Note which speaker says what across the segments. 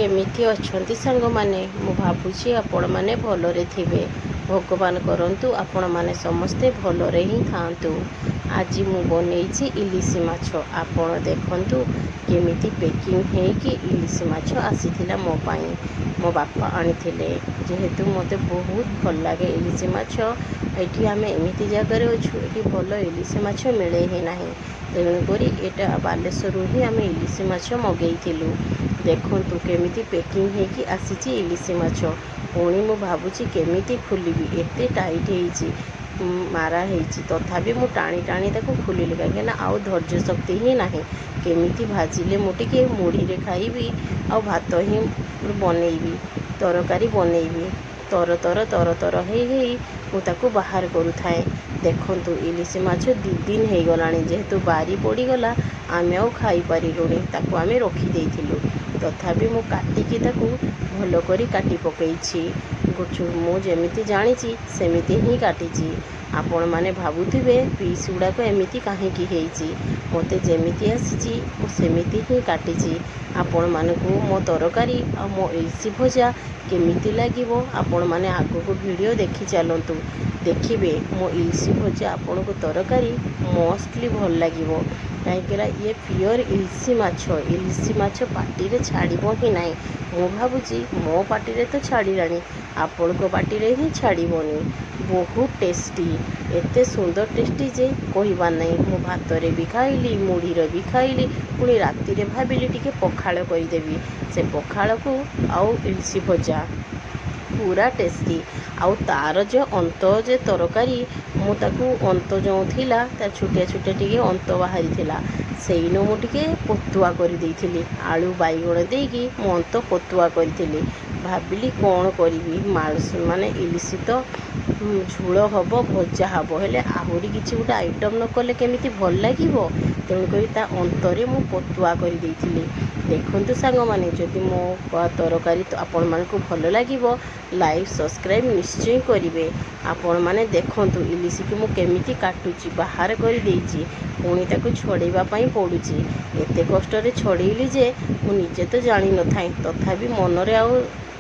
Speaker 1: केमिति अछंती सांग माने मु भाबुची आपण माने भलरे थिबे। भगवान करंतु आपण माने समस्ते भलरे ही थांतु। आज मु बनेइछि इलिसी माछ। आपण देखंतु केमिति पैकिंग हेकि इलिसी माछ आसीथिला मो पाई। मो बापा आनिथिले जेहेतु मते बहुत भल लागे इलिसी माछ। एठी आमे एमिति जगार अछु एठी भल इलिसी माछ मिले ही नाही। तेणुकरी एटा बालेश्वर ही आमे इलिसी माछ मगेइथिलु। देखंतु केमिति पैकिंग हेकि आसीछि इलिसी माछ। पुणी मु भाबुची केमिति खुलिबी एते टाइट हेइछि मारा हेइछि तथापि मु टाणी टाणी ताको खुलिली काहे ना आउ धैर्य शक्ति ही नाही। केमिति भाजिले मु टिके मुढ़ी रे खाइबी आ भात ही बनेइबी तरकारी बनेइबी तर तर तर तर हेई हेई मु ताको बाहर करूथाए। देखंतु इलिसी माछ 2 दिन हे गलानी जेहेतु बारी पड़ी गला आमे आउ खाई पारिलुनी ताको आमे रखी देइथिलु। तथापि मु काटिकी ताको भल करी काटी पकेइछि। मु जेमिति जानिछि सेमिति ही काटिछि। आपण माने भाबुथिबे पीस गुड़ाक एमिति काहेकि हेइछि। मते जेमिति आसीछि मु सेमिति ही काटिछि। आपण मानकु मो तरकारी आ मो इलिसी भजा केमिति लागिवो आपण माने आगको वीडियो देखि चलंतु। देखिबे मो इलिसी भजा आपण को तरकारी मोस्टली भल लागिवो काहेकि ये प्योर इलिसी माछ पाटी रे छाड़िबो ही नाही। मु भाबुची मो पाटी रे तो छाड़िलानी आपण को पाटी रे ही छाड़िबोनी। बहुत टेस्टी एते सुंदर टेस्टी जे कहिबा नाही। मु भात रे भी खाइली मुढ़ी रे भी खाइली पुणी राति रे भाबिली टिके पखाळ करिदेबी। से पखाळ को आउ इलिसी भजा पूरा टेस्टी आउ तार जो अंत जे तरकारी मु ताकू अंत जो थिला ता छुटिया छुटिया टिके अंत बाहरी थिला सेइनो मु टिके पतुआ करि देइथिली। आलू बाइगण देइकी मु अंत पतुआ करिथिली। भाबिली कोन करिवि माने इलिसी तो झोल हम भजा हम हेले आहुरी किसी गोटे आइटम न कले केमिति भल लागिवो। तेणुकरी ता अंतरे मु पतुआ करि देइथिली। देखंतु सांग माने जदि मो तरकारी तो आपण मानकु भल लागिवो लाइक सब्सक्राइब निश्चय करिवे। आपण माने देखंतु इलिसी कि मु केमिति काटुची बाहर करि देइची पुणी ताकू छड़ेबा पई पडुची। एते कष्ट रे छड़ेइली जे मु निजे तो जानि न थाई तथापि मनरे आ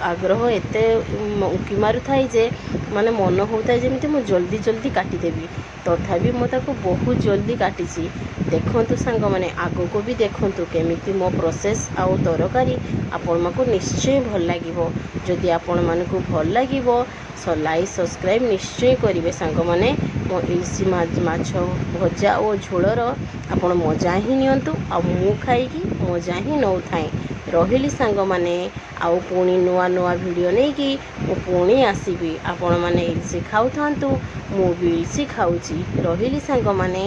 Speaker 1: आग्रह एते उंकी मारु थाई जे माने मन होता जेमिति मु जल्दी जल्दी काटिदेबी तथापि मो ताको बहुत जल्दी काटिची। देखंतु सांग माने आगो को भी देखंतु केमिति मो प्रोसेस आउ तरकारी आपण माको निश्चय भल लागिवो। जदि आपण मानकु भल लागिवो लाइक सब्सक्राइब निश्चय करिवे। सांग माने मो इलिसी माछ भजा ओ झोलर आपण मजा ही नियंतु आ मु खाइकी मजा ही नौ थाए। रहिली सांग माने आउ पुणी नुआ नुआ वीडियो नहीं कि मु पुणी आसीबी। आपण माने इलिसी खाउ थांतु मु भी इलिसी खाउची। रहिली सांग माने।